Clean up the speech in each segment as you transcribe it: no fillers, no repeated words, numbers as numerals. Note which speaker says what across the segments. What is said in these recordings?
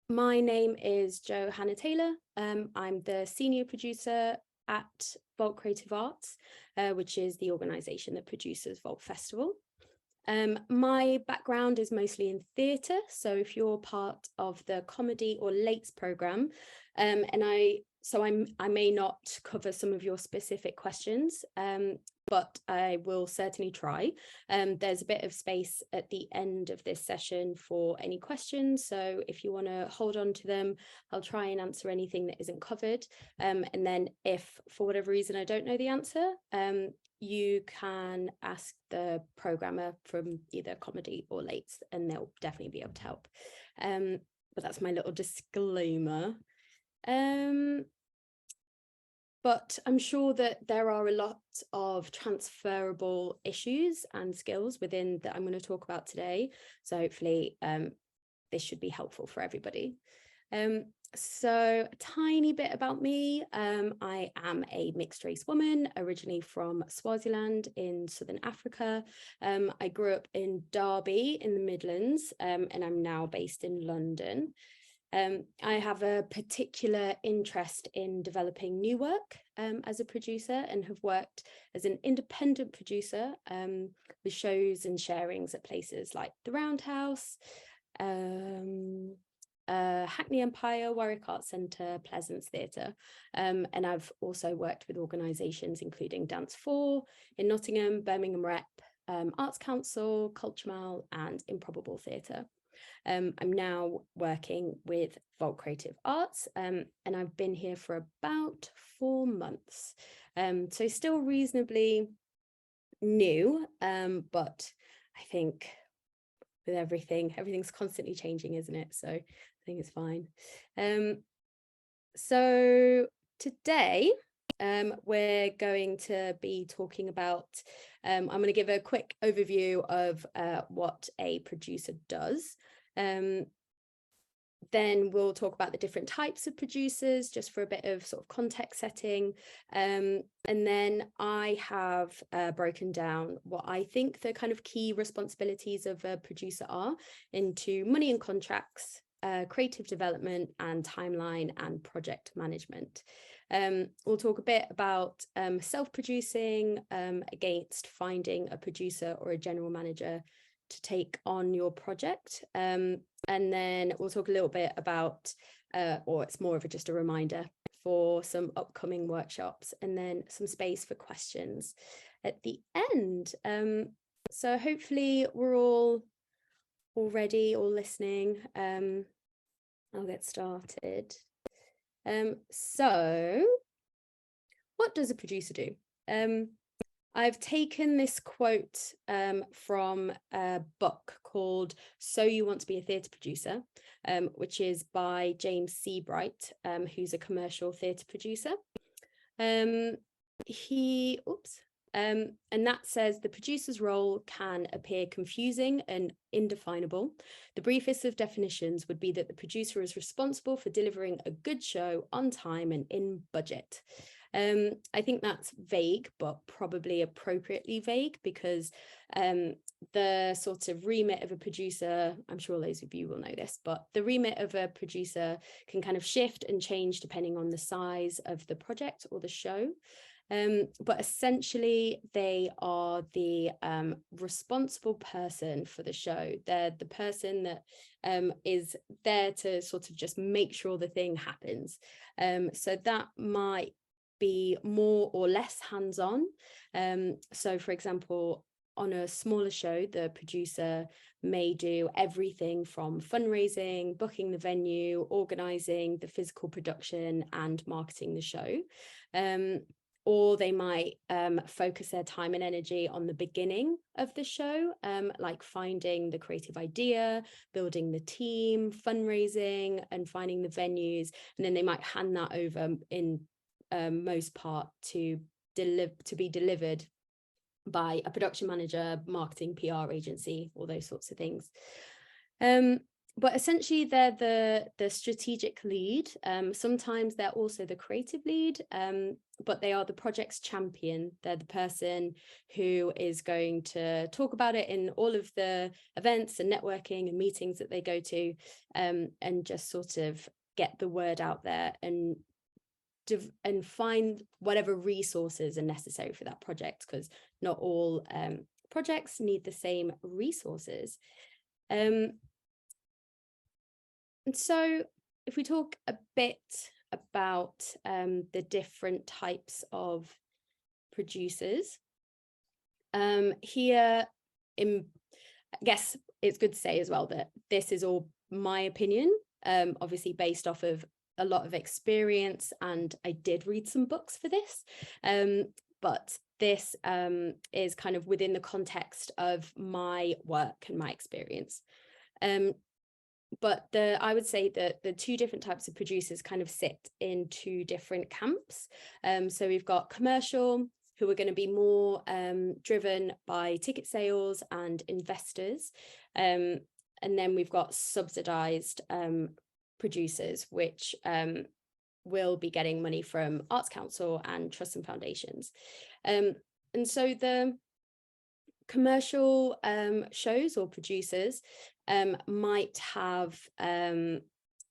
Speaker 1: My name is Johanna Taylor. I'm the senior producer at Vault Creative Arts, which is the organisation that produces Vault Festival. My background is mostly in theatre, so if you're part of the comedy or lates programme, I may not cover some of your specific questions, but I will certainly try. There's a bit of space at the end of this session for any questions, so if you want to hold on to them, I'll try and answer anything that isn't covered. And then if for whatever reason I don't know the answer, you can ask the programmer from either comedy or lates and they'll definitely be able to help. But that's my little disclaimer. But I'm sure that there are a lot of transferable issues and skills within that I'm going to talk about today. So hopefully this should be helpful for everybody. So a tiny bit about me. I am a mixed race woman, originally from Swaziland in Southern Africa. I grew up in Derby in the Midlands, and I'm now based in London. I have a particular interest in developing new work as a producer and have worked as an independent producer with shows and sharings at places like the Roundhouse, Hackney Empire, Warwick Arts Centre, Pleasance Theatre, and I've also worked with organisations including Dance 4 in Nottingham, Birmingham Rep, Arts Council, Culture Mall and Improbable Theatre. I'm now working with Vault Creative Arts and I've been here for about 4 months, so still reasonably new, but I think with everything's constantly changing, isn't it? So I think it's fine. So today we're going to be talking about, I'm going to give a quick overview of what a producer does. Then we'll talk about the different types of producers, just for a bit of sort of context setting. And then I have broken down what I think the kind of key responsibilities of a producer are into money and contracts, creative development and timeline and project management. We'll talk a bit about self-producing against finding a producer or a general manager to take on your project, and then we'll talk a little bit about or it's more of just a reminder for some upcoming workshops and then some space for questions at the end. So hopefully we're all ready, all listening. I'll get started. So what does a producer do? I've taken this quote from a book called So You Want to Be a Theatre Producer, which is by James Seabright, who's a commercial theatre producer. And that says the producer's role can appear confusing and indefinable. The briefest of definitions would be that the producer is responsible for delivering a good show on time and in budget. I think that's vague, but probably appropriately vague, because the sort of remit of a producer, I'm sure those of you will know this, but the remit of a producer can kind of shift and change depending on the size of the project or the show. But essentially they are the responsible person for the show. They're the person that is there to sort of just make sure the thing happens. So that might be more or less hands-on. So for example, on a smaller show, the producer may do everything from fundraising, booking the venue, organising the physical production and marketing the show. Or they might focus their time and energy on the beginning of the show, like finding the creative idea, building the team, fundraising and finding the venues. And then they might hand that over in most part to be delivered by a production manager, marketing, PR agency, all those sorts of things. But essentially they're the strategic lead. Sometimes they're also the creative lead, but they are the project's champion. They're the person who is going to talk about it in all of the events and networking and meetings that they go to, and just sort of get the word out there and find whatever resources are necessary for that project, because not all projects need the same resources. And so if we talk a bit about the different types of producers, here I guess it's good to say as well that this is all my opinion, obviously based off of a lot of experience, and I did read some books for this, but this is kind of within the context of my work and my experience. But I would say that the two different types of producers kind of sit in two different camps. So we've got commercial, who are going to be more driven by ticket sales and investors. And then we've got subsidized producers, which will be getting money from Arts Council and trusts and foundations. And so the commercial shows or producers might have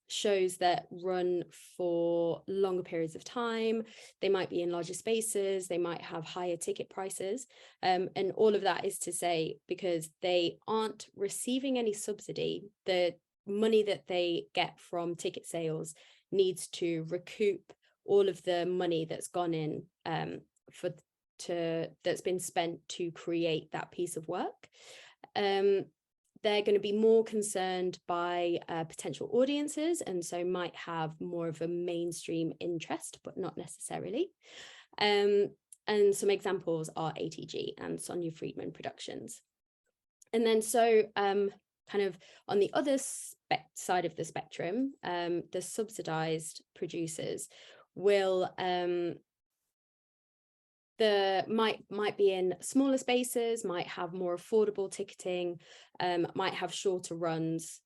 Speaker 1: shows that run for longer periods of time. They might be in larger spaces, they might have higher ticket prices, and all of that is to say because they aren't receiving any subsidy. The money that they get from ticket sales needs to recoup all of the money that's gone in that's been spent to create that piece of work. They're going to be more concerned by potential audiences, and so might have more of a mainstream interest, but not necessarily. And some examples are ATG and Sonia Friedman Productions. And then so kind of on the other side of the spectrum, the subsidized producers will might be in smaller spaces, might have more affordable ticketing, might have shorter runs,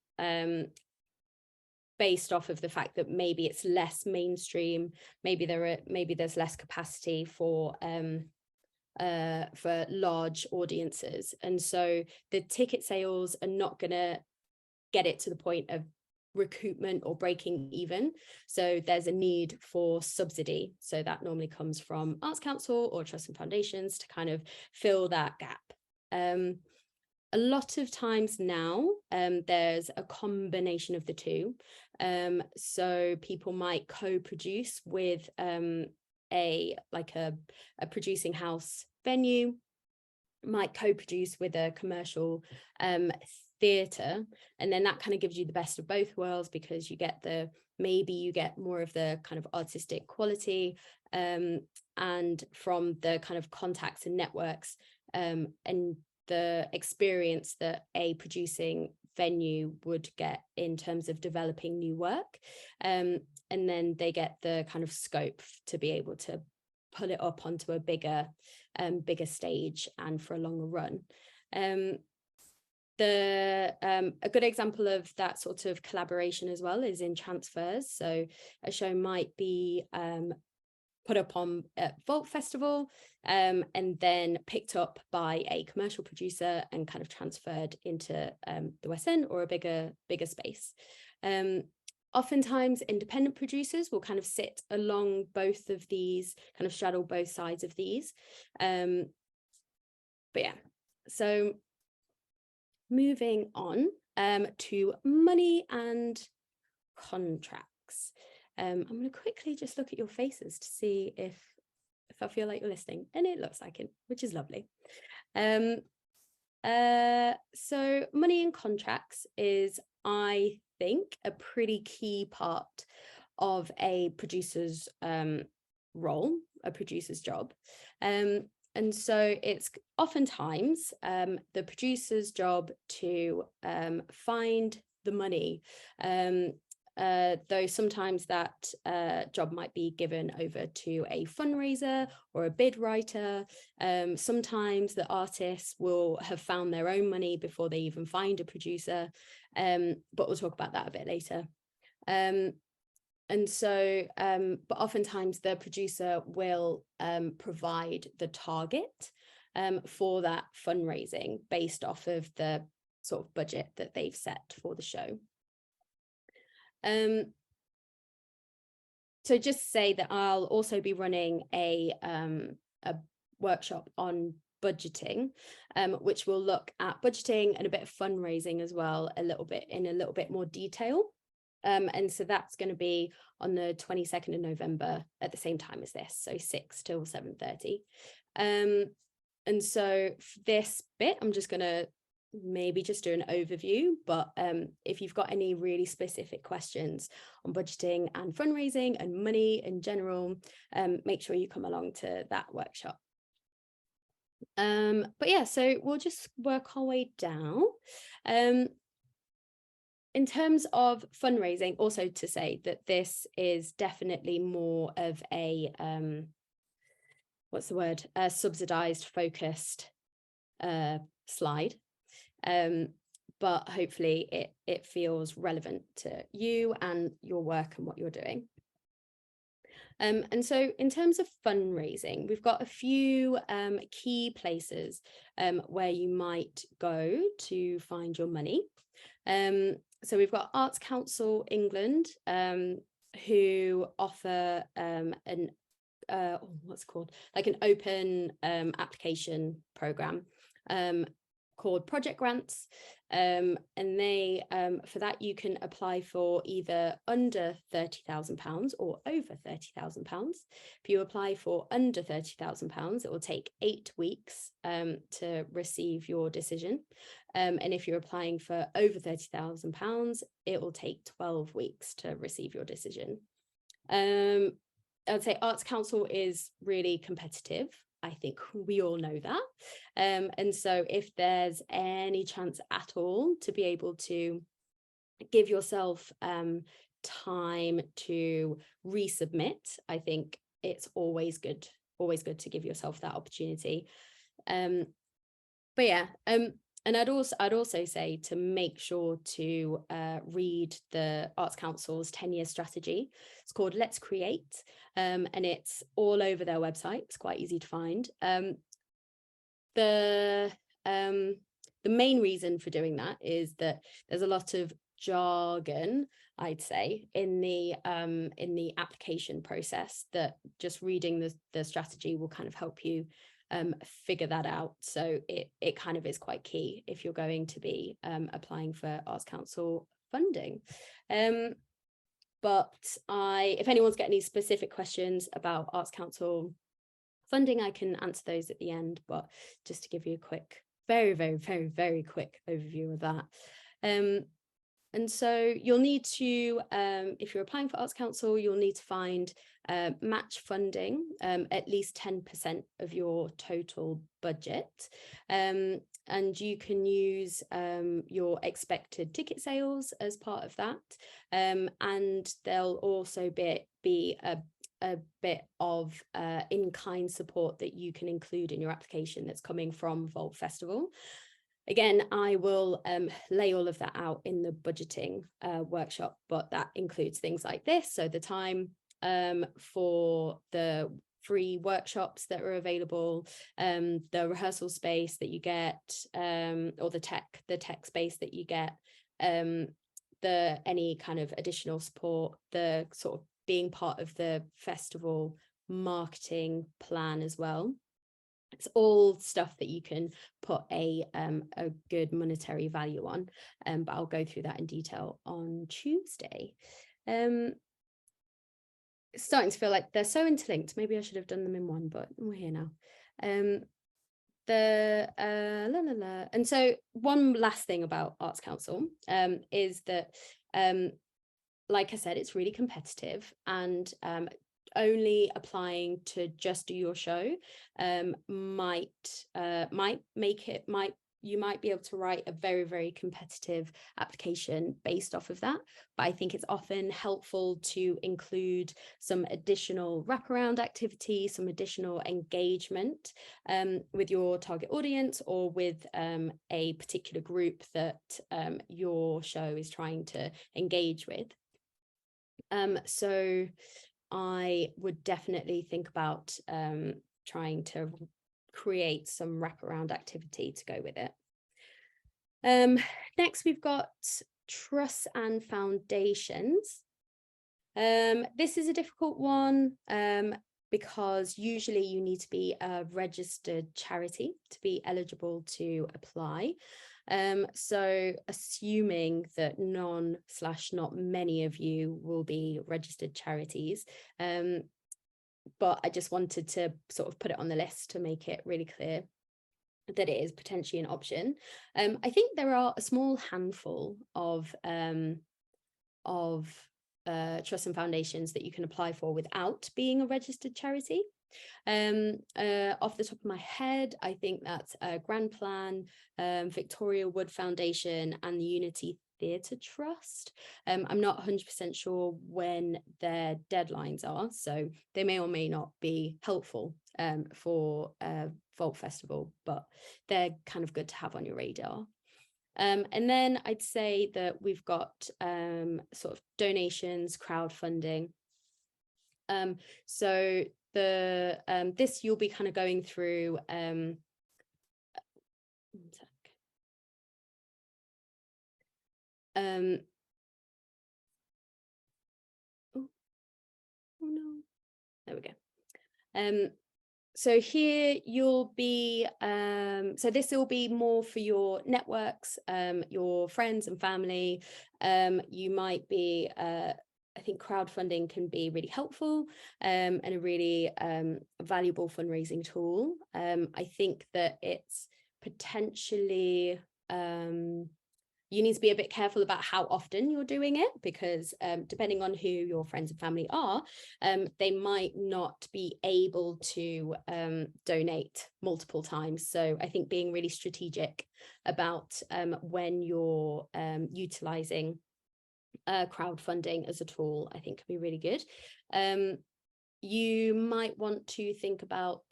Speaker 1: based off of the fact that maybe it's less mainstream, maybe there's less capacity for large audiences, and so the ticket sales are not going to get it to the point of recoupment or breaking even. So there's a need for subsidy. So that normally comes from Arts Council or trusts and foundations to kind of fill that gap. A lot of times now, there's a combination of the two. So people might co-produce with a producing house venue, might co-produce with a commercial theatre, and then that kind of gives you the best of both worlds, because you get maybe you get more of the kind of artistic quality and from the kind of contacts and networks and the experience that a producing venue would get in terms of developing new work, and then they get the kind of scope to be able to put it up onto a bigger stage and for a longer run. A good example of that sort of collaboration as well is in transfers. So a show might be put up on at Vault Festival and then picked up by a commercial producer and kind of transferred into the West End or a bigger space. Oftentimes independent producers will kind of sit along both of these, kind of straddle both sides of these. But yeah, so moving on to money and contracts. I'm going to quickly just look at your faces to see if I feel like you're listening, and it looks like it, which is lovely. So money and contracts is, I think, a pretty key part of a producer's role, a producer's job. And so it's oftentimes the producer's job to find the money though sometimes that job might be given over to a fundraiser or a bid writer. Sometimes the artists will have found their own money before they even find a producer, but we'll talk about that a bit later. And so, but oftentimes the producer will provide the target for that fundraising based off of the sort of budget that they've set for the show. So just to say that I'll also be running a workshop on budgeting, which will look at budgeting and a bit of fundraising as well, in a little bit more detail. And so that's going to be on the 22nd of November at the same time as this, so 6 till 7:30. And so for this bit, I'm just going to maybe just do an overview, but if you've got any really specific questions on budgeting and fundraising and money in general, make sure you come along to that workshop. But yeah, so we'll just work our way down. In terms of fundraising, also to say that this is definitely more of a a subsidized, focused slide. But hopefully it feels relevant to you and your work and what you're doing. And so in terms of fundraising, we've got a few key places where you might go to find your money. So we've got Arts Council England, who offer what's it called? Like an open application program called Project Grants. And they, for that, you can apply for either under £30,000 or over £30,000. If you apply for under £30,000, it will take 8 weeks to receive your decision. And if you're applying for over £30,000, it will take 12 weeks to receive your decision. I'd say Arts Council is really competitive. I think we all know that. And so if there's any chance at all to be able to give yourself time to resubmit, I think it's always good to give yourself that opportunity. But yeah, and I'd also say to make sure to read the Arts Council's 10-year strategy. It's called Let's Create, and it's all over their website. It's quite easy to find. The main reason for doing that is that there's a lot of jargon, I'd say, in the application process, that just reading the strategy will kind of help you figure that out. So it kind of is quite key if you're going to be applying for Arts Council funding. But if anyone's got any specific questions about Arts Council funding, I can answer those at the end, but just to give you a quick, very, very, very, very quick overview of that. And so you'll need to, if you're applying for Arts Council, you'll need to find match funding, at least 10% of your total budget. And you can use your expected ticket sales as part of that. And there'll also be a bit of in-kind support that you can include in your application that's coming from Vault Festival. Again, I will lay all of that out in the budgeting workshop, but that includes things like this. So the time for the free workshops that are available, the rehearsal space that you get, or the tech space that you get, any kind of additional support, the sort of being part of the festival marketing plan as well. It's all stuff that you can put a good monetary value on, but I'll go through that in detail on Tuesday. It's starting to feel like they're so interlinked. Maybe I should have done them in one, but we're here now. And so one last thing about Arts Council is that, like I said, it's really competitive, and only applying to just do your show might you might be able to write a very, very competitive application based off of that. But I think it's often helpful to include some additional wraparound activity, some additional engagement with your target audience, or with a particular group that your show is trying to engage with. So I would definitely think about trying to create some wraparound activity to go with it. Next, we've got trusts and foundations. This is a difficult one because usually you need to be a registered charity to be eligible to apply. So assuming that not many of you will be registered charities, but I just wanted to sort of put it on the list to make it really clear that it is potentially an option. I think there are a small handful of trusts and foundations that you can apply for without being a registered charity. Off the top of my head, I think that's Grand Plan, Victoria Wood Foundation, and the Unity Theatre Trust. I'm not 100% sure when their deadlines are, so they may or may not be helpful for Folk Festival, but they're kind of good to have on your radar. And then I'd say that we've got sort of donations, crowdfunding. So this you'll be kind of going through one sec. Oh no, there we go. So here you'll be, so this will be more for your networks, your friends and family. You might be, I think crowdfunding can be really helpful and a really valuable fundraising tool. I think that it's potentially, you need to be a bit careful about how often you're doing it, because depending on who your friends and family are, they might not be able to donate multiple times. So I think being really strategic about when you're utilizing crowdfunding as a tool, I think can be really good. You might want to think about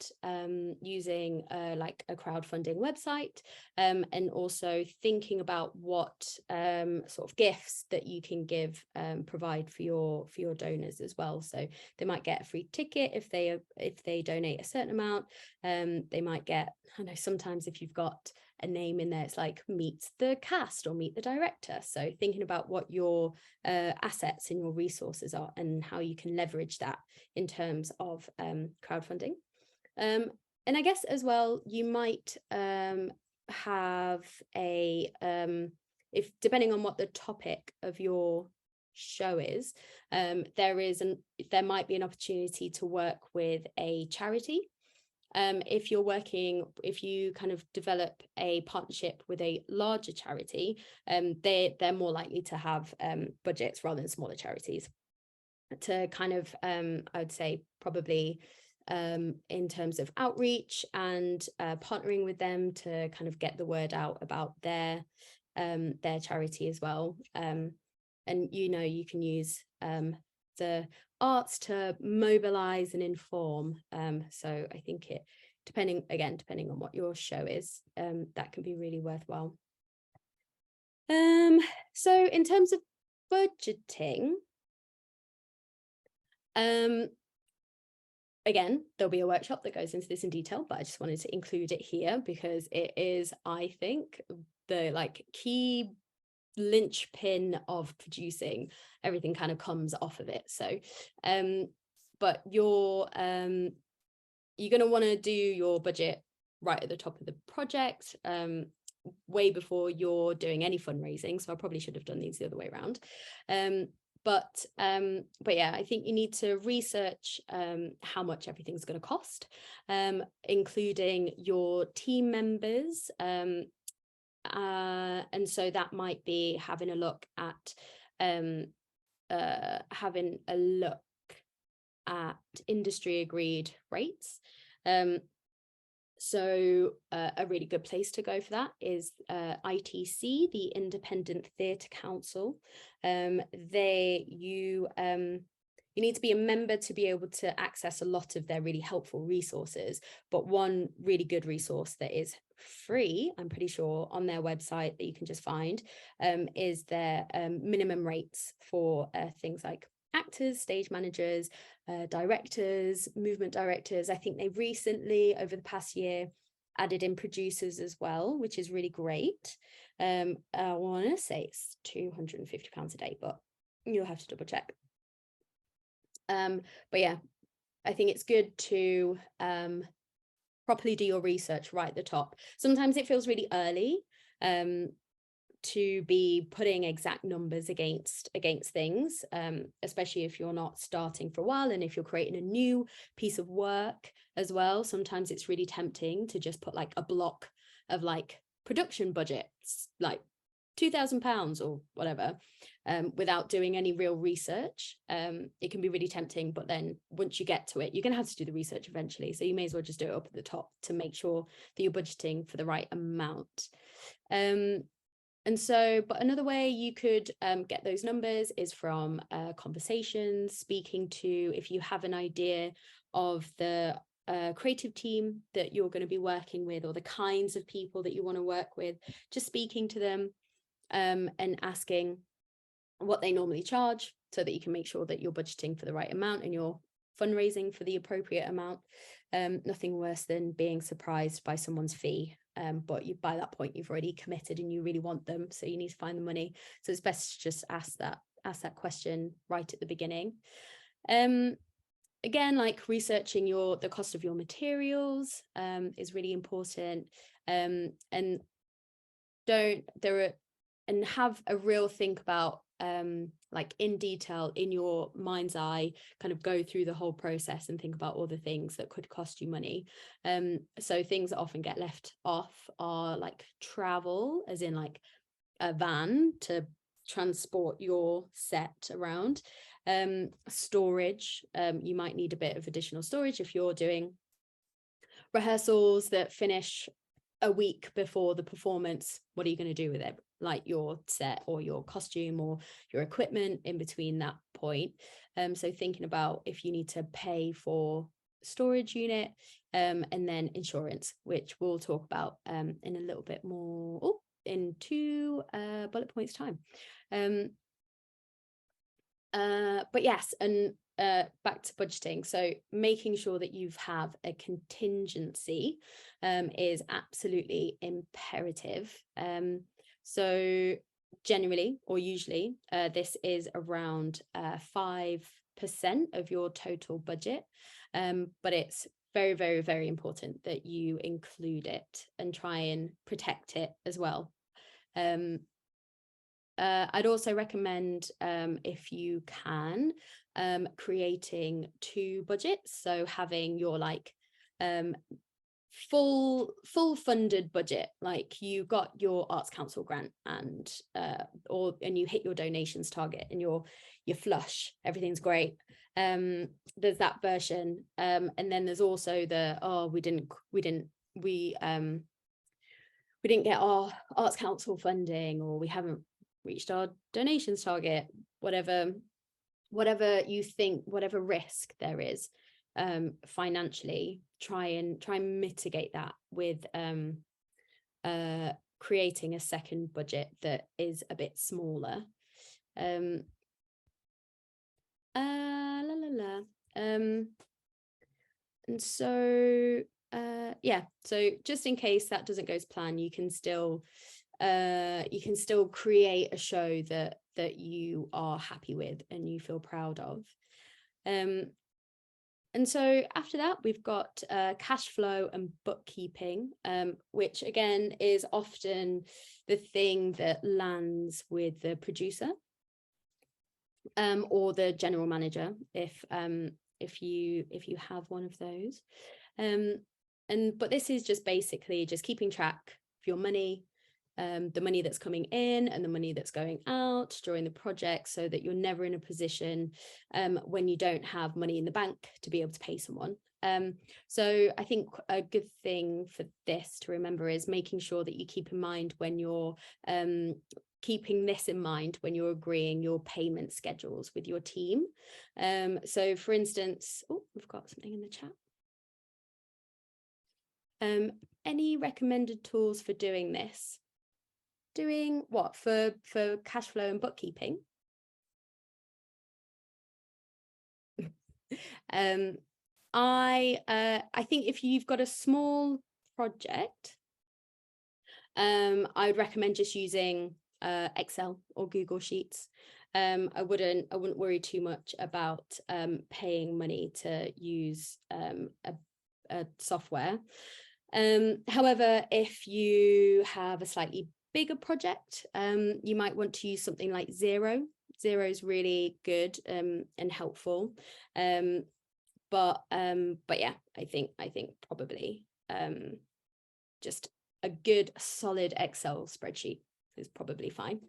Speaker 1: using like a crowdfunding website, and also thinking about what sort of gifts that you can provide for your donors as well. So they might get a free ticket if they donate a certain amount. They might get, I know sometimes if you've got a name in there, it's like meet the cast or meet the director. So thinking about what your assets and your resources are and how you can leverage that in terms of crowdfunding. And I guess as well, you might have a, if depending on what the topic of your show is, there might be an opportunity to work with a charity. If you kind of develop a partnership with a larger charity, they're more likely to have budgets rather than smaller charities to kind of, I'd say probably in terms of outreach and partnering with them to kind of get the word out about their charity as well. And you can use the arts to mobilize and inform. So I think depending on what your show is, that can be really worthwhile. So in terms of budgeting, again, there'll be a workshop that goes into this in detail, but I just wanted to include it here because it is, I think, the key linchpin of producing. Everything kind of comes off of it. So but you're going to want to do your budget right at the top of the project, way before you're doing any fundraising. So I probably should have done these the other way around. But yeah, I think you need to research how much everything's going to cost, including your team members. And so that might be having a look at industry agreed rates. So a really good place to go for that is ITC, the Independent Theatre Council. You need to be a member to be able to access a lot of their really helpful resources. But one really good resource that is free, I'm pretty sure, on their website that you can just find, is their minimum rates for things like actors, stage managers, directors, movement directors. I think they recently, over the past year, added in producers as well, which is really great. I want to say it's £250 a day, but you'll have to double check. But yeah, I think it's good to properly do your research right at the top. Sometimes it feels really early to be putting exact numbers against things, especially if you're not starting for a while, and if you're creating a new piece of work as well. Sometimes it's really tempting to just put like a block of like production budgets, like £2,000 or whatever, without doing any real research. It can be really tempting, but then once you get to it, you're going to have to do the research eventually. So you may as well just do it up at the top to make sure that you're budgeting for the right amount. And so, but another way you could get those numbers is from conversations, speaking to, if you have an idea of the creative team that you're going to be working with, or the kinds of people that you want to work with, just speaking to them and asking what they normally charge, so that you can make sure that you're budgeting for the right amount and you're fundraising for the appropriate amount. Nothing worse than being surprised by someone's fee. But by that point you've already committed and you really want them, so you need to find the money. So it's best to just ask that question right at the beginning. Again, like researching the cost of your materials is really important, and have a real think about like in detail, in your mind's eye, kind of go through the whole process and think about all the things that could cost you money. So things that often get left off are like travel, as in like a van to transport your set around. Storage, you might need a bit of additional storage if you're doing rehearsals that finish a week before the performance. What are you going to do with it? Like your set or your costume or your equipment in between that point. So thinking about if you need to pay for storage unit, and then insurance, which we'll talk about in a little bit more in 2 bullet points time. But yes, and back to budgeting. So making sure that you have a contingency is absolutely imperative. So generally, or usually, this is around 5% of your total budget, but it's very, very, very important that you include it and try and protect it as well. I'd also recommend, if you can, creating 2 budgets. So having your like full funded budget, like you got your Arts Council grant and you hit your donations target and you're flush, everything's great. There's that version, and then there's also the we didn't get our Arts Council funding, or we haven't reached our donations target, whatever you think, whatever risk there is financially, try and mitigate that with creating a second budget that is a bit smaller. And so so just in case that doesn't go as planned, you can still create a show that you are happy with and you feel proud of. And so after that, we've got cash flow and bookkeeping, which again is often the thing that lands with the producer or the general manager, if you have one of those. But this is just basically just keeping track of your money, the money that's coming in and the money that's going out during the project, so that you're never in a position when you don't have money in the bank to be able to pay someone. So I think a good thing for this to remember is making sure that you keep in mind when you're keeping this in mind when you're agreeing your payment schedules with your team. So for instance, oh, we've got something in the chat. Any recommended tools for doing this? Doing what for cash flow and bookkeeping? I think if you've got a small project, I would recommend just using Excel or Google Sheets. I wouldn't worry too much about paying money to use a software. However, if you have a slightly bigger project, you might want to use something like Xero. Xero is really good and helpful. But yeah, I think probably just a good solid Excel spreadsheet is probably fine.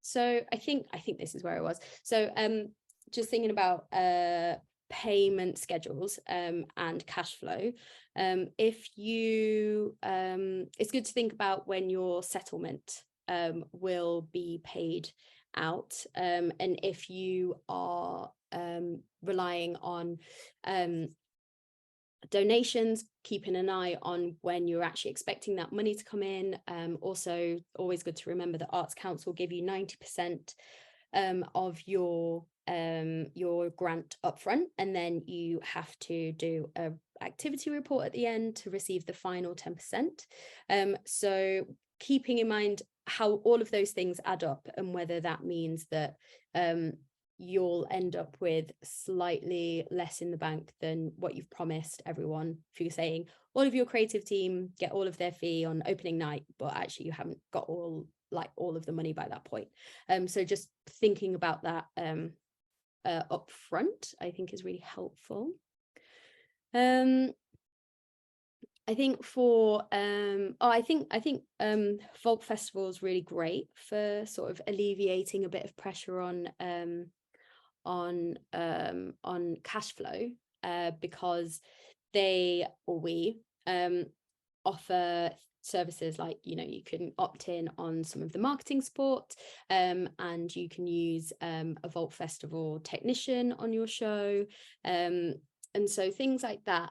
Speaker 1: So I think this is where I was. So just thinking about payment schedules and cash flow. If you it's good to think about when your settlement will be paid out, and if you are relying on donations, keeping an eye on when you're actually expecting that money to come in. Also, always good to remember that Arts Council give you 90% of your grant upfront, and then you have to do a activity report at the end to receive the final 10%. So keeping in mind how all of those things add up, and whether that means that you'll end up with slightly less in the bank than what you've promised everyone. If you're saying all of your creative team get all of their fee on opening night, but actually you haven't got all of the money by that point. So just thinking about that up front, I think is really helpful. I think for I think Folk Festival is really great for sort of alleviating a bit of pressure on cash flow, because they, or we, offer services like, you can opt in on some of the marketing support, and you can use a Vault Festival technician on your show, and so things like that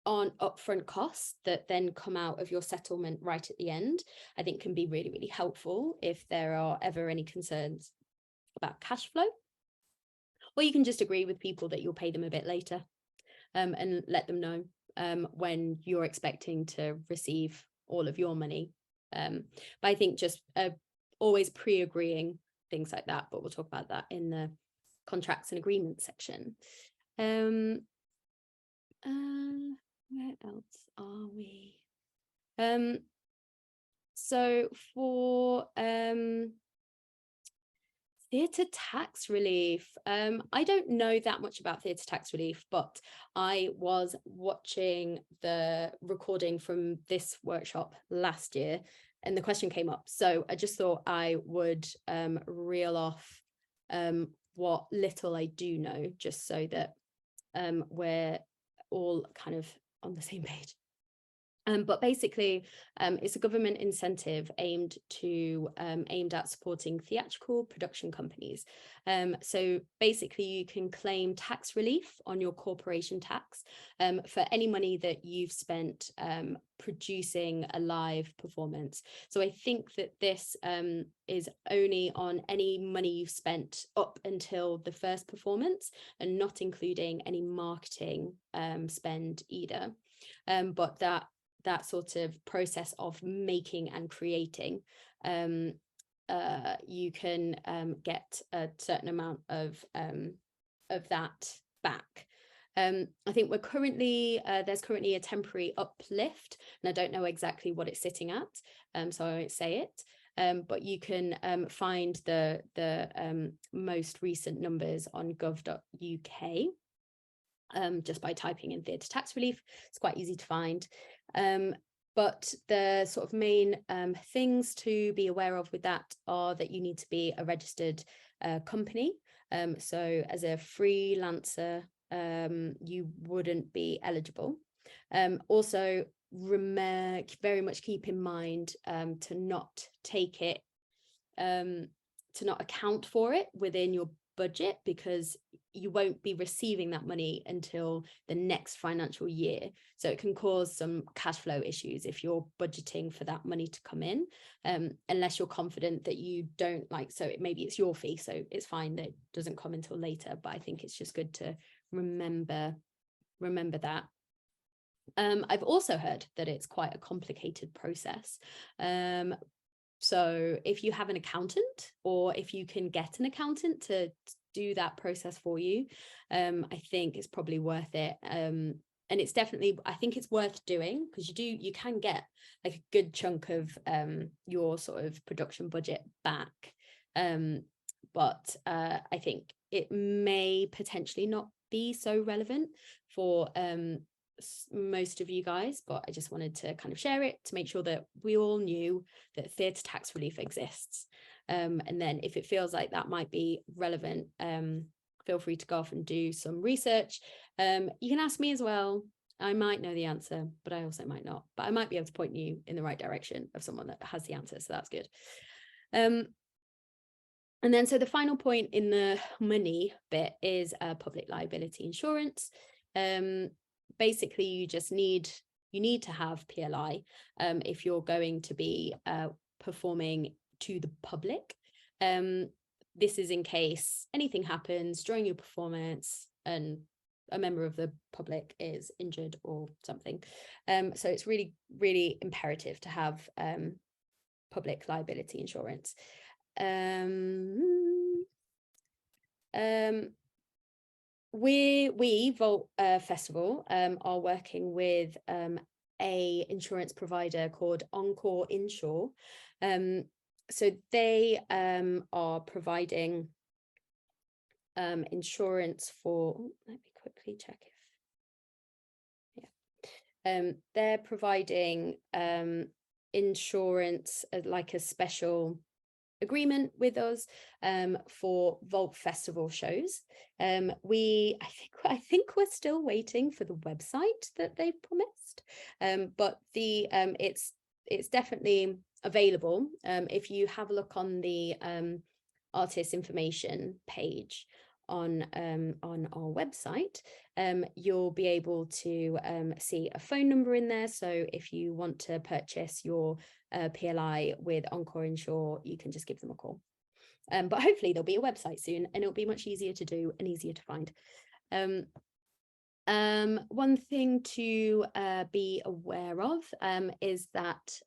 Speaker 1: aren't upfront costs that then come out of your settlement right at the end, I think can be really, really helpful if there are ever any concerns about cash flow. Or you can just agree with people that you'll pay them a bit later, and let them know when you're expecting to receive all of your money. But I think just always pre-agreeing things like that, but we'll talk about that in the contracts and agreements section. Where else are we? So for theatre tax relief, I don't know that much about theatre tax relief, but I was watching the recording from this workshop last year and the question came up. So I just thought I would reel off what little I do know, just so that we're all kind of on the same page. But basically, it's a government incentive aimed at supporting theatrical production companies. So basically, you can claim tax relief on your corporation tax for any money that you've spent producing a live performance. So I think that this is only on any money you've spent up until the first performance, and not including any marketing spend either. But that sort of process of making and creating, you can get a certain amount of that back. I think we're currently there's currently a temporary uplift, and I don't know exactly what it's sitting at, so I won't say it. But you can find the most recent numbers on gov.uk. Just by typing in theatre tax relief. It's quite easy to find. But the sort of main things to be aware of with that are that you need to be a registered company. So as a freelancer, you wouldn't be eligible. Also, very much keep in mind to not take it, to not account for it within your budget, because you won't be receiving that money until the next financial year. So it can cause some cash flow issues if you're budgeting for that money to come in, unless you're confident that you don't maybe it's your fee, so it's fine that it doesn't come until later. But I think it's just good to remember that. I've also heard that it's quite a complicated process. So if you have an accountant, or if you can get an accountant to do that process for you, I think it's probably worth it. And it's definitely, I think it's worth doing, because you can get like a good chunk of your sort of production budget back. But I think it may potentially not be so relevant for most of you guys, but I just wanted to kind of share it to make sure that we all knew that theatre tax relief exists. And then if it feels like that might be relevant, feel free to go off and do some research. You can ask me as well. I might know the answer, but I also might not, but I might be able to point you in the right direction of someone that has the answer, so that's good. And then so the final point in the money bit is public liability insurance. Basically, you need to have PLI if you're going to be performing to the public. This is in case anything happens during your performance and a member of the public is injured or something. So it's really, really imperative to have public liability insurance. We Vault Festival are working with a insurance provider called Encore Insure. So they are providing insurance for, let me quickly check if, they're providing insurance like a special agreement with us for Vault Festival shows. I think we're still waiting for the website that they've promised, but it's definitely available. If you have a look on the artist information page on our website, you'll be able to see a phone number in there. So if you want to purchase your PLI with Encore Insure, you can just give them a call. But hopefully there'll be a website soon, and it'll be much easier to do and easier to find. One thing to be aware of is that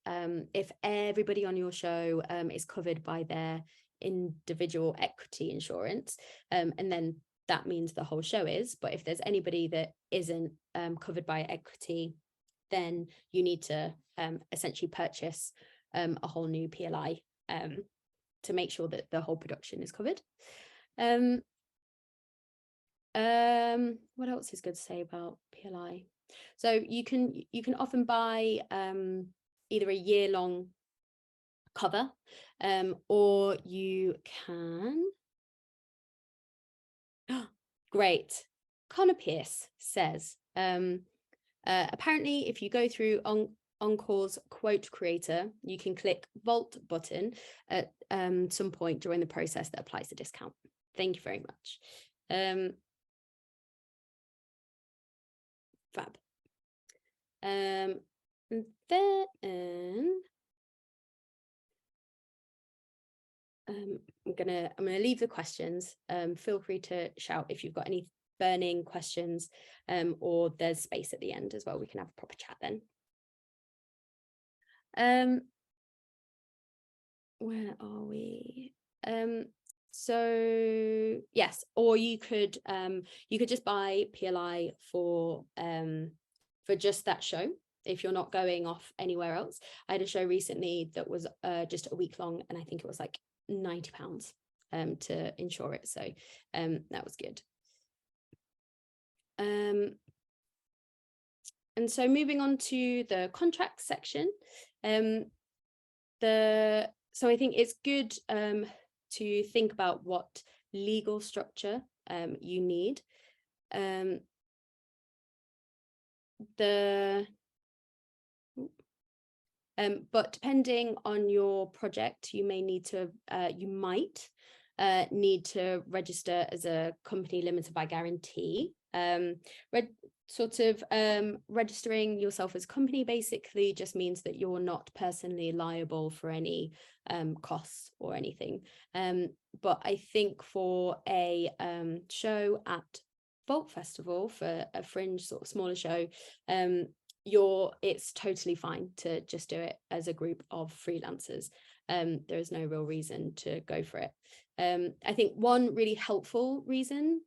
Speaker 1: if everybody on your show is covered by their individual equity insurance, and then that means the whole show is, but if there's anybody that isn't covered by equity, then you need to essentially purchase a whole new PLI to make sure that the whole production is covered. What else is good to say about PLI? So you can often buy either a year-long cover, or you can great. Connor Pierce says apparently if you go through Encore's quote creator, you can click Vault button at some point during the process that applies the discount. Thank you very much. Fab. And then I'm gonna leave the questions. Feel free to shout if you've got any burning questions, or there's space at the end as well. We can have a proper chat then. Where are we? So yes, or you could just buy PLI for just that show if you're not going off anywhere else. I had a show recently that was just a week long, and I think it was like £90 to insure it, so that was good. And so moving on to the contract section, so I think it's good to think about what legal structure you need. But depending on your project, you may need to, you might need to register as a company limited by guarantee. Registering yourself as company basically just means that you're not personally liable for any costs or anything. But I think for a show at Folk Festival, for a fringe sort of smaller show, it's totally fine to just do it as a group of freelancers. There is no real reason to go for it. I think one really helpful reason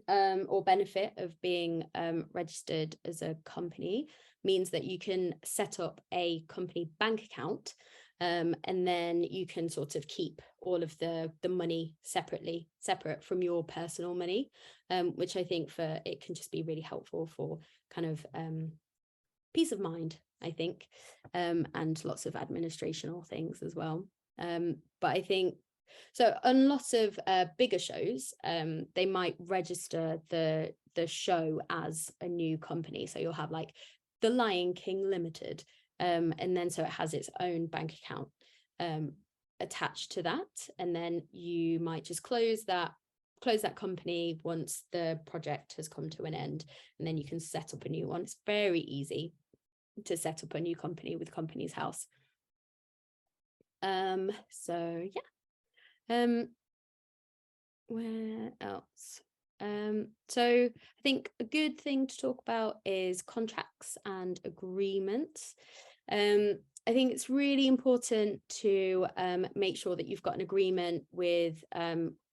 Speaker 1: or benefit of being registered as a company means that you can set up a company bank account, and then you can sort of keep all of the money separate from your personal money, which I think it can just be really helpful for kind of peace of mind, I think, and lots of administrational things as well. But I think, so on lots of bigger shows, they might register the show as a new company. So you'll have like the Lion King Limited, and then so it has its own bank account attached to that. And then you might just close that company once the project has come to an end, and then you can set up a new one. It's very easy to set up a new company with Companies House. So yeah. Where else? So I think a good thing to talk about is contracts and agreements. I think it's really important to make sure that you've got an agreement with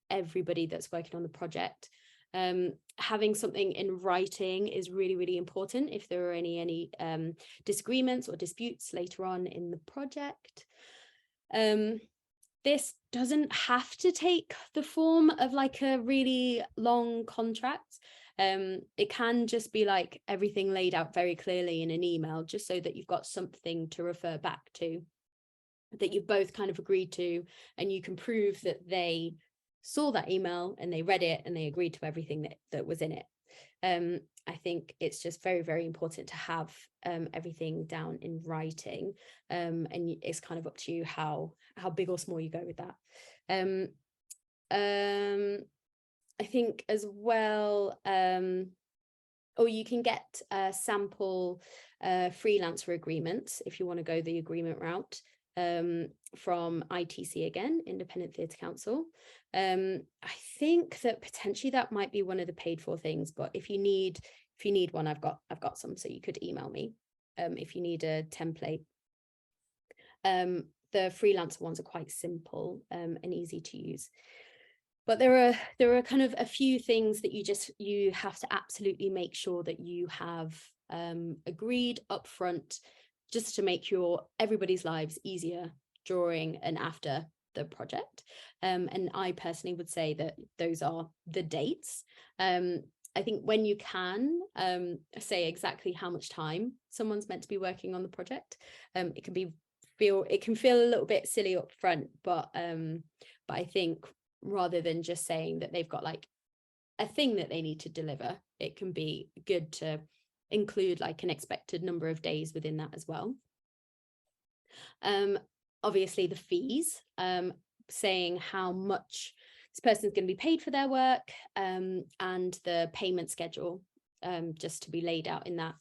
Speaker 1: everybody that's working on the project. Having something in writing is really, really important if there are any disagreements or disputes later on in the project. This doesn't have to take the form of like a really long contract. It can just be like everything laid out very clearly in an email, just so that you've got something to refer back to, that you've both kind of agreed to, and you can prove that they saw that email and they read it and they agreed to everything that was in it. I think it's just very, very important to have everything down in writing, and it's kind of up to you how big or small you go with that. I think as well, or you can get sample freelancer agreements if you want to go the agreement route, from ITC again, Independent Theatre Council. I think that potentially that might be one of the paid for things, but if you need one, I've got some, so you could email me if you need a template. The freelancer ones are quite simple and easy to use. But there are kind of a few things that you have to absolutely make sure that you have agreed up front, just to make everybody's lives easier during and after the project. And I personally would say that those are the dates. I think when you can say exactly how much time someone's meant to be working on the project, it can feel a little bit silly up front, but I think rather than just saying that they've got like a thing that they need to deliver, it can be good to include like an expected number of days within that as well. Obviously the fees, saying how much this person's going to be paid for their work, and the payment schedule, just to be laid out in that.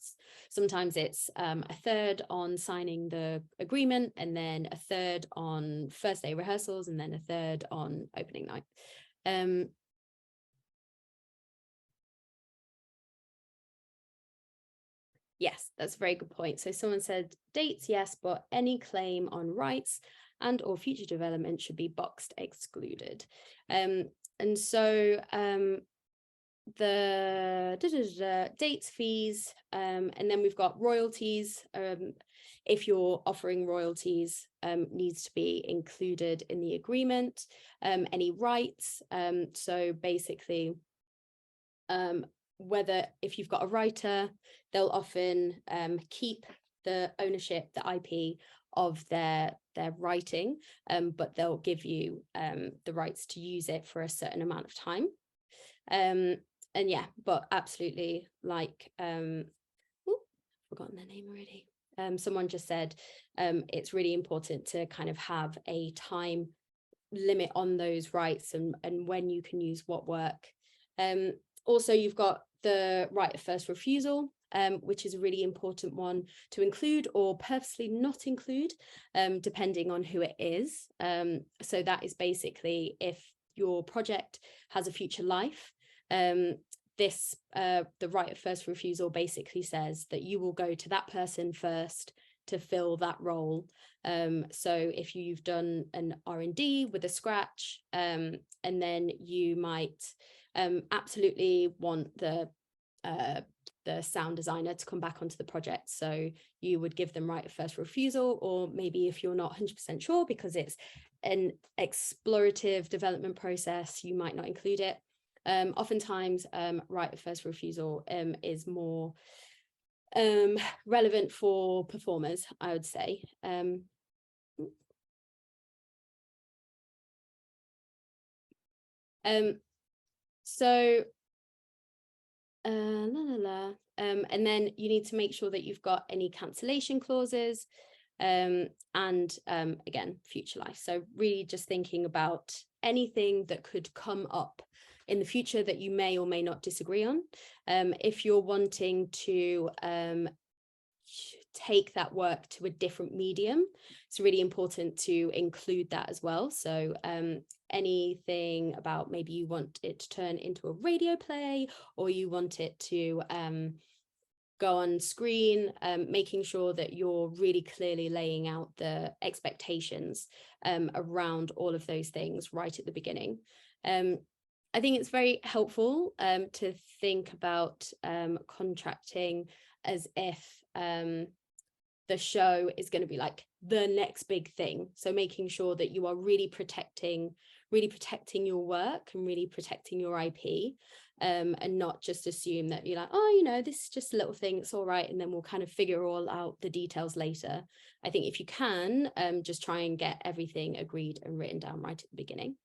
Speaker 1: Sometimes it's a third on signing the agreement, and then a third on first day rehearsals, and then a third on opening night. Yes, that's a very good point. So someone said dates, yes, but any claim on rights and or future development should be boxed excluded. And so the dates, fees, and then we've got royalties. If you're offering royalties, needs to be included in the agreement. Any rights, so basically whether if you've got a writer, they'll often keep the ownership, the IP of their writing, but they'll give you the rights to use it for a certain amount of time. And yeah, but absolutely, like forgotten their name already. Someone just said it's really important to kind of have a time limit on those rights and when you can use what work. Also, you've got the right of first refusal, which is a really important one to include or purposely not include, depending on who it is. So that is basically if your project has a future life, the right of first refusal basically says that you will go to that person first to fill that role. So if you've done an R&D with a scratch, and then you might absolutely want the sound designer to come back onto the project, so you would give them right of first refusal, or maybe if you're not 100% sure because it's an explorative development process, you might not include it. Oftentimes right of first refusal is more relevant for performers, I would say. So and then you need to make sure that you've got any cancellation clauses, and again, future life. So really just thinking about anything that could come up in the future that you may or may not disagree on. If you're wanting to take that work to a different medium, it's really important to include that as well. So anything about maybe you want it to turn into a radio play, or you want it to go on screen, making sure that you're really clearly laying out the expectations around all of those things right at the beginning. I think it's very helpful to think about contracting as if the show is going to be like the next big thing. So making sure that you are really protecting your work and really protecting your IP, and not just assume that you're like, oh, you know, this is just a little thing, it's all right, and then we'll kind of figure all out the details later. I think if you can, just try and get everything agreed and written down right at the beginning.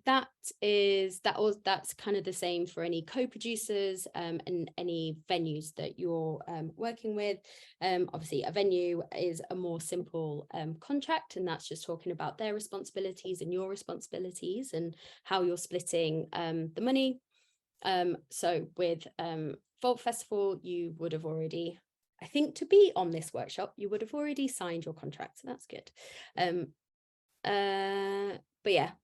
Speaker 1: That's kind of the same for any co-producers and any venues that you're working with. Obviously, a venue is a more simple contract, and that's just talking about their responsibilities and your responsibilities and how you're splitting the money. So with Folk Festival, you would have already, I think, to be on this workshop, you would have already signed your contract, so that's good.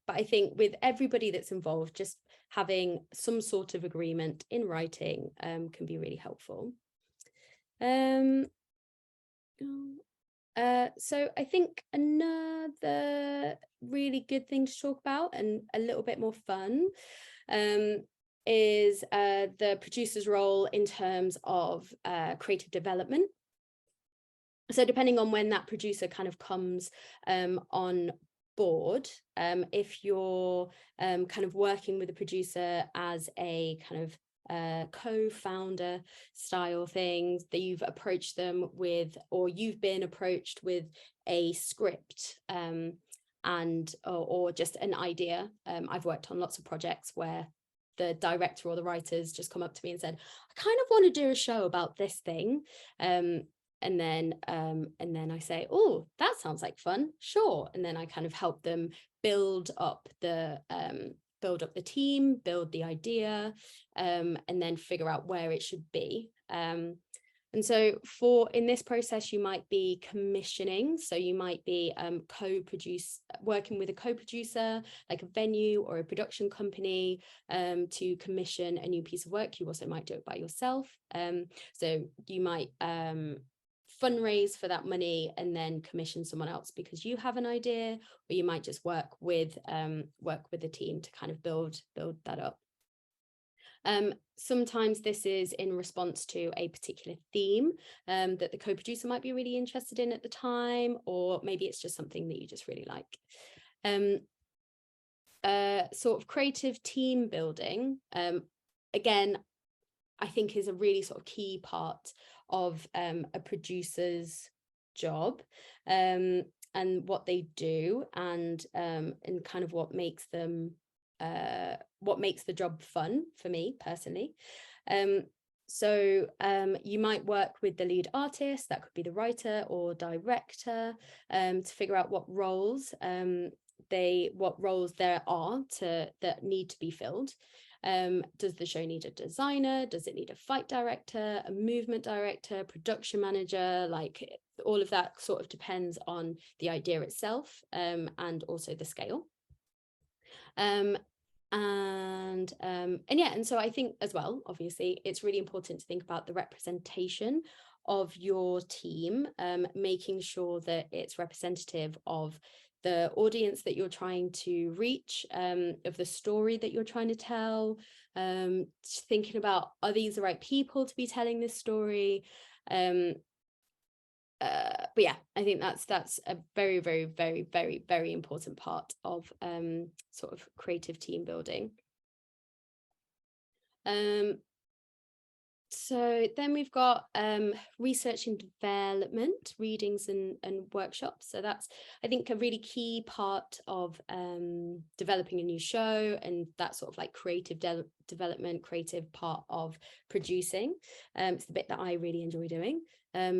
Speaker 1: But I think with everybody that's involved, just having some sort of agreement in writing can be really helpful. So I think another really good thing to talk about, and a little bit more fun, is the producer's role in terms of creative development. So depending on when that producer kind of comes on board, if you're kind of working with a producer as a kind of co-founder style things, that you've approached them with, or you've been approached with a script or just an idea. I've worked on lots of projects where the director or the writers just come up to me and said, I kind of want to do a show about this thing. And then I say, oh, that sounds like fun, sure. And then I kind of help them build up the team, build the idea, and then figure out where it should be. And so in this process, you might be commissioning. So you might be working with a co-producer, like a venue or a production company, to commission a new piece of work. You also might do it by yourself. So you might fundraise for that money and then commission someone else because you have an idea, or you might just work with a team to kind of build that up. Sometimes this is in response to a particular theme that the co-producer might be really interested in at the time, or maybe it's just something that you just really like. Sort of creative team building, again, I think is a really sort of key part of a producer's job, and what they do, and kind of what makes the job fun for me personally. So you might work with the lead artist, that could be the writer or director, to figure out what roles there are that need to be filled. Does the show need a designer? Does it need a fight director, a movement director, production manager? Like, all of that sort of depends on the idea itself, and also the scale. And so I think as well, obviously, it's really important to think about the representation of your team, making sure that it's representative of the audience that you're trying to reach, of the story that you're trying to tell, thinking about, are these the right people to be telling this story? But yeah, I think that's a very, very, very, very, very important part of sort of creative team building. So then we've got research and development, readings and workshops. So that's, I think, a really key part of developing a new show, and that sort of like creative development, creative part of producing. It's the bit that I really enjoy doing.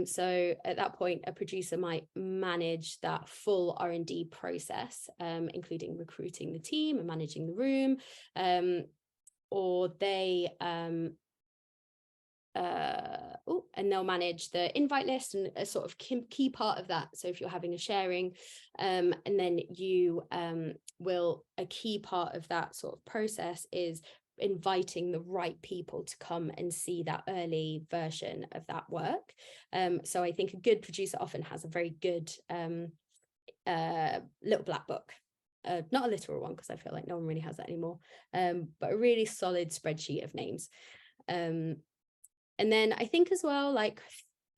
Speaker 1: So at that point, a producer might manage that full R&D process, including recruiting the team and managing the room, or they and they'll manage the invite list and a sort of key part of that. So if you're having a sharing, and then you a key part of that sort of process is inviting the right people to come and see that early version of that work. So I think a good producer often has a very good little black book. Not a literal one, because I feel like no one really has that anymore, but a really solid spreadsheet of names. And then I think as well, like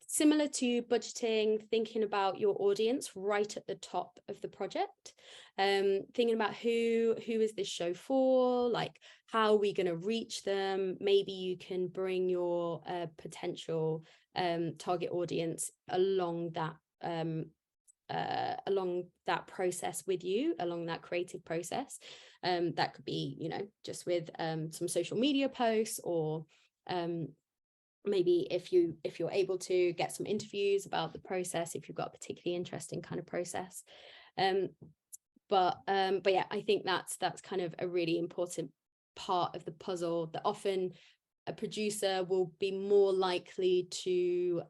Speaker 1: similar to budgeting, thinking about your audience right at the top of the project, thinking about who is this show for, like how are we going to reach them? Maybe you can bring your potential target audience along that process with you, along that creative process. That could be, just with some social media posts, or maybe if you're able to get some interviews about the process, if you've got a particularly interesting kind of process. But yeah, I think that's kind of a really important part of the puzzle that often a producer will be more likely to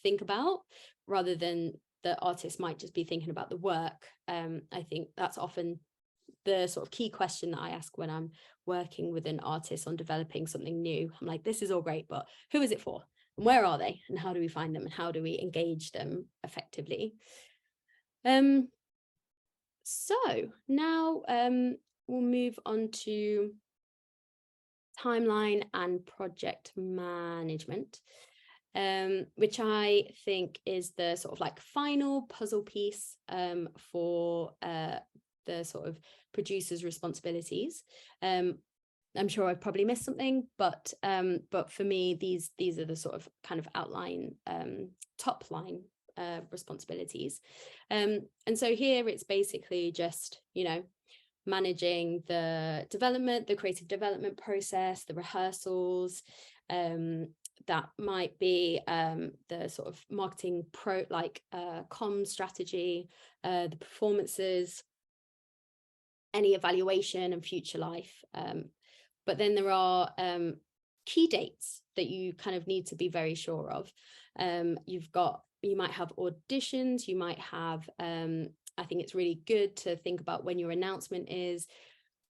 Speaker 1: think about, rather than the artist might just be thinking about the work. I think that's often the sort of key question that I ask when I'm working with an artist on developing something new. I'm like, this is all great, but who is it for? And where are they? And how do we find them? And how do we engage them effectively? So now we'll move on to timeline and project management, which I think is the sort of like final puzzle piece for the sort of producer's responsibilities. I'm sure I've probably missed something, but for me, these are the sort of kind of outline, top line responsibilities. And so here it's basically just, managing the development, the creative development process, the rehearsals. That might be the sort of marketing comm strategy, the performances, any evaluation and future life. But then there are key dates that you kind of need to be very sure of. You might have auditions, you might have, I think it's really good to think about when your announcement is,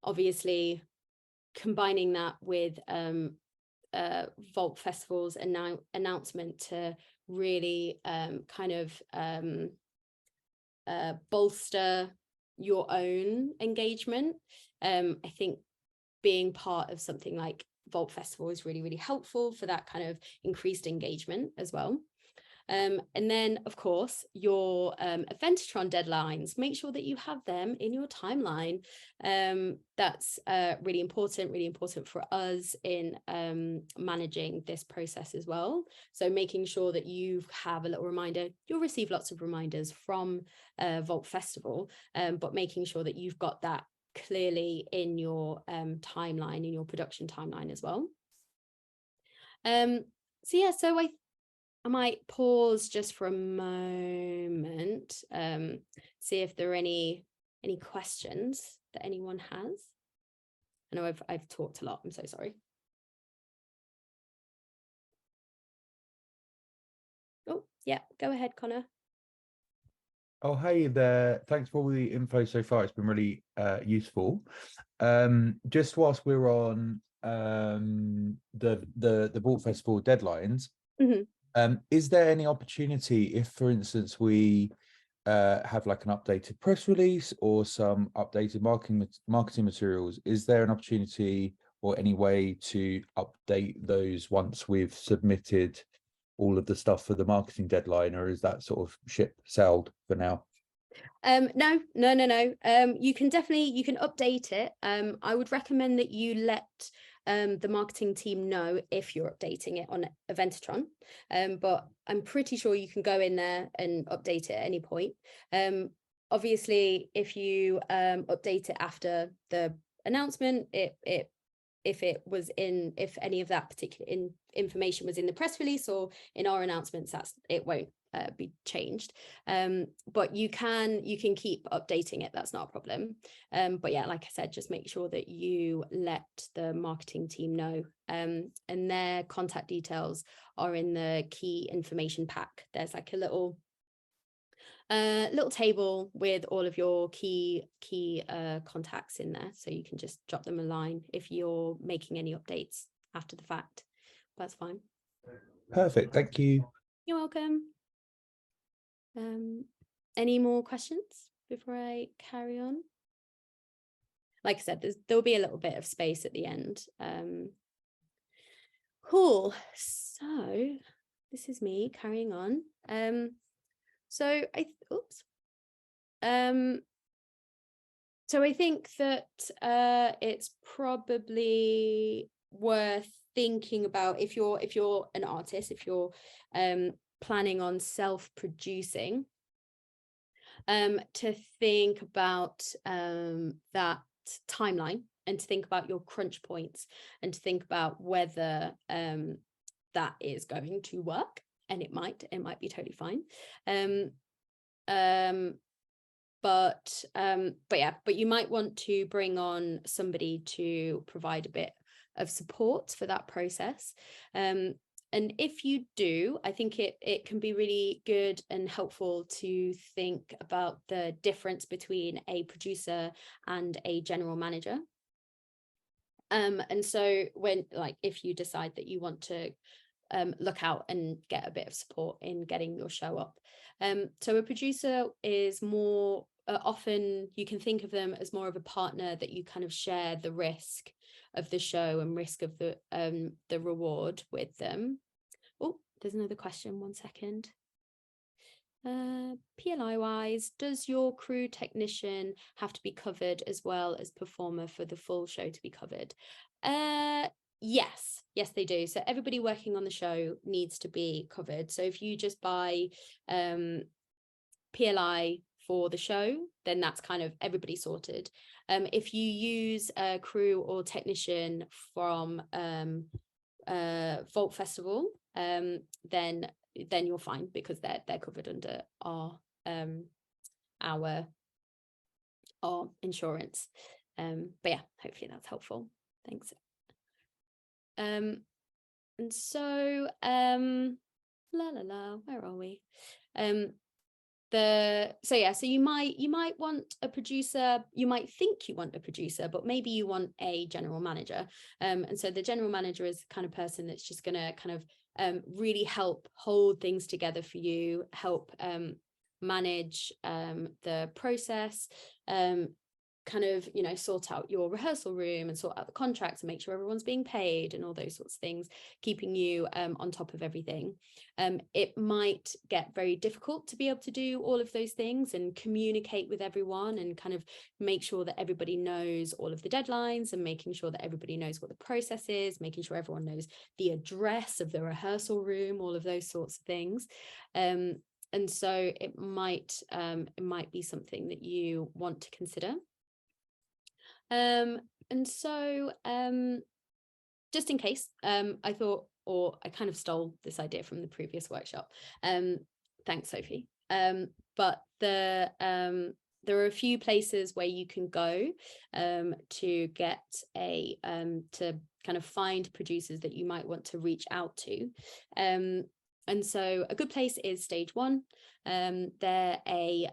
Speaker 1: obviously combining that with Vault Festival's announcement to really kind of bolster your own engagement. I think being part of something like Vault Festival is really, really helpful for that kind of increased engagement as well. And then, of course, your Eventitron deadlines, make sure that you have them in your timeline. That's really important for us in managing this process as well. So making sure that you have a little reminder. You'll receive lots of reminders from Vault Festival, but making sure that you've got that clearly in your timeline, in your production timeline as well. So yeah, so I might pause just for a moment, see if there are any questions that anyone has. I know I've talked a lot, I'm so sorry. Oh, yeah, go ahead, Connor.
Speaker 2: Oh, hey there. Thanks for all the info so far. It's been really useful. Just whilst we're on the Vault Festival deadlines, is there any opportunity if, for instance, we have like an updated press release or some updated marketing materials, is there an opportunity or any way to update those once we've submitted all of the stuff for the marketing deadline, or is that sort of ship sailed for now?
Speaker 1: No. You can update it. I would recommend that you let the marketing team know if you're updating it on Eventitron, but I'm pretty sure you can go in there and update it at any point. Obviously, if you update it after the announcement, if any of that particular information was in the press release or in our announcements, it won't be changed, but you can keep updating it. That's not a problem. But yeah, like I said, just make sure that you let the marketing team know, and their contact details are in the key information pack. There's like a little table with all of your key contacts in there, so you can just drop them a line if you're making any updates after the fact. That's fine.
Speaker 2: Perfect, thank you.
Speaker 1: You're welcome. Any more questions before I carry on? Like I said, there'll be a little bit of space at the end. Cool. So this is me carrying on. So I think that it's probably worth thinking about if you're an artist, if you're planning on self-producing, to think about that timeline, and to think about your crunch points, and to think about whether that is going to work. And it might be totally fine. But you might want to bring on somebody to provide a bit of support for that process. And if you do, I think it can be really good and helpful to think about the difference between a producer and a general manager. And so if you decide that you want to look out and get a bit of support in getting your show up. So a producer is more often, you can think of them as more of a partner that you kind of share the risk of the show and risk of the reward with them. Oh, there's another question, 1 second. PLI wise, does your crew technician have to be covered as well as performer for the full show to be covered? Yes, they do. So everybody working on the show needs to be covered. So if you just buy PLI for the show, then that's kind of everybody sorted. If you use a crew or technician from Vault Festival, then you're fine, because they're covered under our insurance. But yeah, hopefully that's helpful. Thanks. And so where are we? So you might want a producer. You might think you want a producer, but maybe you want a general manager. And so the general manager is the kind of person that's just going to kind of really help hold things together for you, help manage the process, kind of, you know, sort out your rehearsal room and sort out the contracts and make sure everyone's being paid and all those sorts of things, keeping you on top of everything. It might get very difficult to be able to do all of those things and communicate with everyone and kind of make sure that everybody knows all of the deadlines and making sure that everybody knows what the process is, making sure everyone knows the address of the rehearsal room, all of those sorts of things. And so it might be something that you want to consider. And so just in case, I thought, or I kind of stole this idea from the previous workshop. Thanks, Sophie. But there are a few places where you can go to get to kind of find producers that you might want to reach out to. And so a good place is Stage One. They're a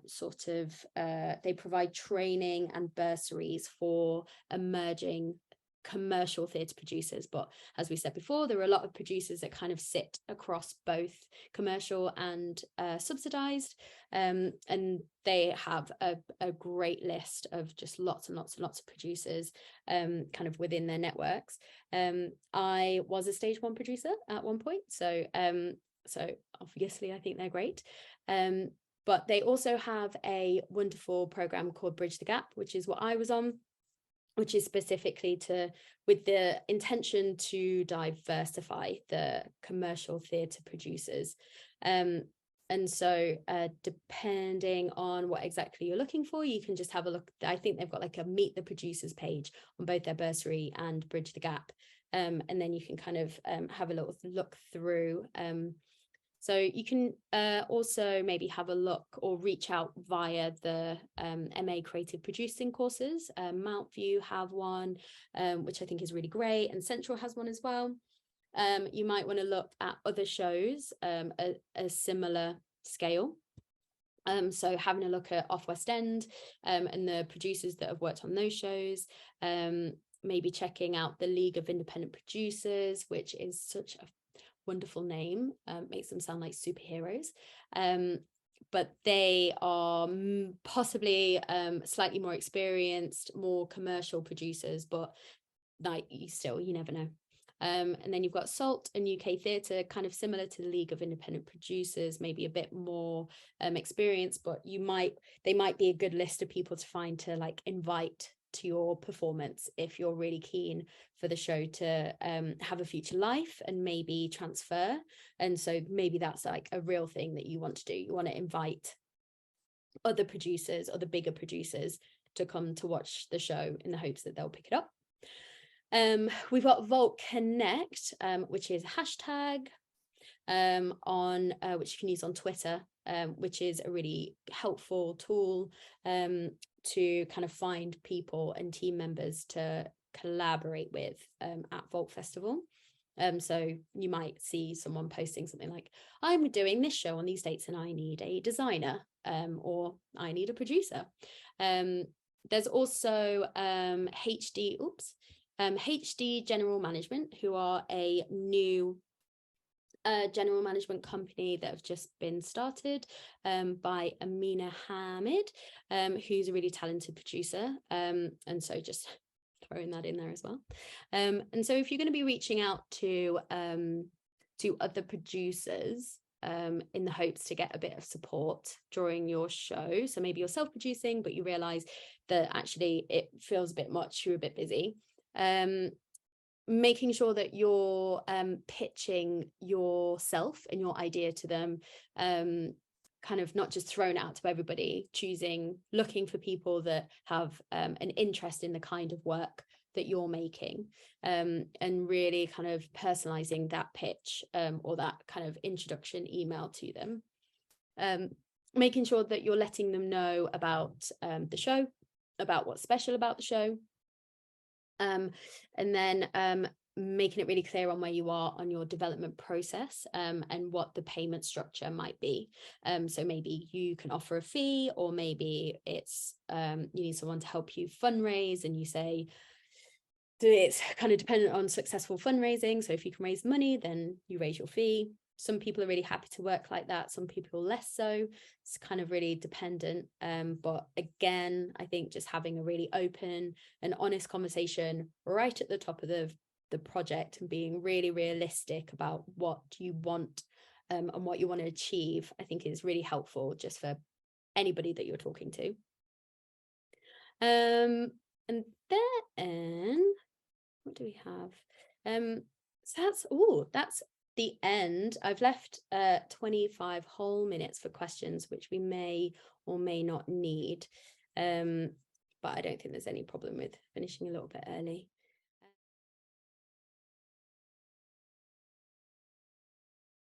Speaker 1: sort of, they provide training and bursaries for emerging commercial theatre producers. But as we said before, there are a lot of producers that kind of sit across both commercial and subsidized. And they have a great list of just lots and lots and lots of producers kind of within their networks. I was a Stage One producer at one point, so obviously I think they're great. But they also have a wonderful program called Bridge the Gap, which is what I was on, which is specifically with the intention to diversify the commercial theatre producers. And so depending on what exactly you're looking for, you can just have a look. I think they've got like a Meet the Producers page on both their bursary and Bridge the Gap. And then you can kind of have a little look through. So you can also maybe have a look or reach out via the MA Creative Producing courses. Mountview have one, which I think is really great, and Central has one as well. You might want to look at other shows a similar scale. So having a look at Off West End and the producers that have worked on those shows. Maybe checking out the League of Independent Producers, which is such a wonderful name, makes them sound like superheroes, but they are possibly slightly more experienced, more commercial producers, but like you never know. And then you've got SALT and UK Theatre, kind of similar to the League of Independent Producers, maybe a bit more experienced, but they might be a good list of people to find to like invite to your performance if you're really keen for the show to have a future life and maybe transfer. And so maybe that's like a real thing that you want to do. You want to invite other producers, other bigger producers, to come to watch the show in the hopes that they'll pick it up. We've got Vault Connect, which is a hashtag on which you can use on Twitter, which is a really helpful tool to kind of find people and team members to collaborate with at Vault Festival. So you might see someone posting something like, I'm doing this show on these dates and I need a designer, or I need a producer. There's also HD General Management, who are a new general management company that have just been started by Amina Hamid, who's a really talented producer. And so just throwing that in there as well. And so if you're going to be reaching out to other producers in the hopes to get a bit of support during your show, so maybe you're self-producing, but you realize that actually it feels a bit much, you're a bit busy, making sure that you're pitching yourself and your idea to them, kind of not just thrown out to everybody, looking for people that have an interest in the kind of work that you're making, and really kind of personalizing that pitch or that kind of introduction email to them, making sure that you're letting them know about the show, about what's special about the show, and then making it really clear on where you are on your development process, and what the payment structure might be. So maybe you can offer a fee, or maybe it's you need someone to help you fundraise, and you say it's kind of dependent on successful fundraising. So if you can raise money, then you raise your fee. some people are really happy to work like that, some people less so. It's kind of really dependent. But again, I think just having a really open and honest conversation right at the top of the project and being really realistic about what you want and what you want to achieve, I think is really helpful just for anybody that you're talking to. And then what do we have? So that's the end. I've left 25 whole minutes for questions, which we may or may not need. But I don't think there's any problem with finishing a little bit early.